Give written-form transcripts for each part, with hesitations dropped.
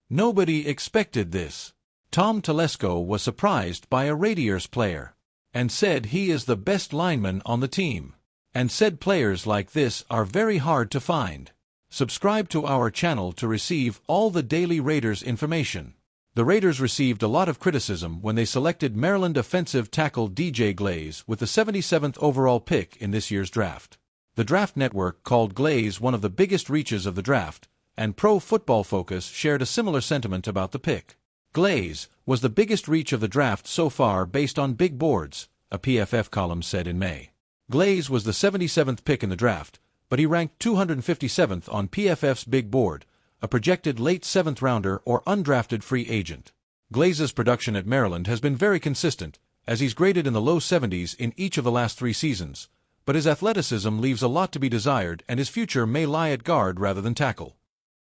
Nobody expected this. Tom Telesco was surprised by a Raiders player, and said he is the best lineman on the team, and said players like this are very hard to find. Subscribe to our channel to receive all the daily Raiders information. The Raiders received a lot of criticism when they selected Maryland offensive tackle DJ Glaze with the 77th overall pick in this year's draft. The Draft Network called Glaze one of the biggest reaches of the draft, and Pro Football Focus shared a similar sentiment about the pick. Glaze was the biggest reach of the draft so far based on big boards, a PFF column said in May. Glaze was the 77th pick in the draft, but he ranked 257th on PFF's big board, a projected late 7th rounder or undrafted free agent. Glaze's production at Maryland has been very consistent, as he's graded in the low 70s in each of the last 3 seasons, but his athleticism leaves a lot to be desired and his future may lie at guard rather than tackle.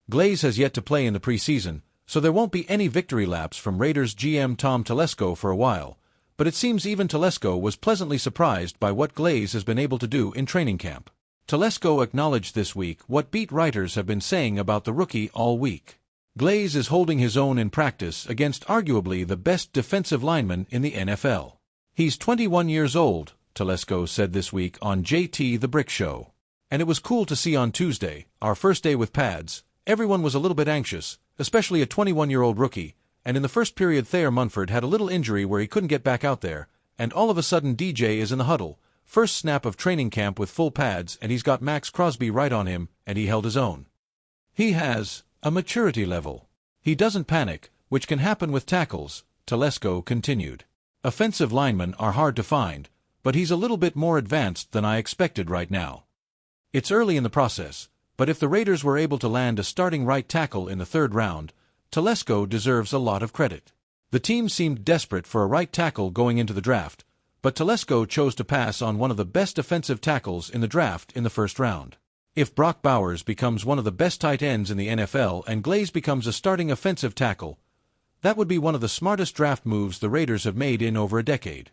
Glaze has yet to play in the preseason, so there won't be any victory laps from Raiders GM Tom Telesco for a while, but it seems even Telesco was pleasantly surprised by what Glaze has been able to do in training camp. Telesco acknowledged this week what beat writers have been saying about the rookie all week. Glaze is holding his own in practice against arguably the best defensive lineman in the NFL. He's 21 years old, Telesco said this week on JT the Brick Show. And it was cool to see on Tuesday, our first day with pads, everyone was a little bit anxious, especially a 21-year-old rookie, and in the first period Thayer Munford had a little injury where he couldn't get back out there, and all of a sudden DJ is in the huddle, first snap of training camp with full pads, and he's got Max Crosby right on him, and he held his own. He has a maturity level. He doesn't panic, which can happen with tackles, Telesco continued. Offensive linemen are hard to find, but he's a little bit more advanced than I expected right now. It's early in the process, but if the Raiders were able to land a starting right tackle in the 3rd round, Telesco deserves a lot of credit. The team seemed desperate for a right tackle going into the draft, but Telesco chose to pass on one of the best defensive tackles in the draft in the 1st round. If Brock Bowers becomes one of the best tight ends in the NFL and Glaze becomes a starting offensive tackle, that would be one of the smartest draft moves the Raiders have made in over a decade.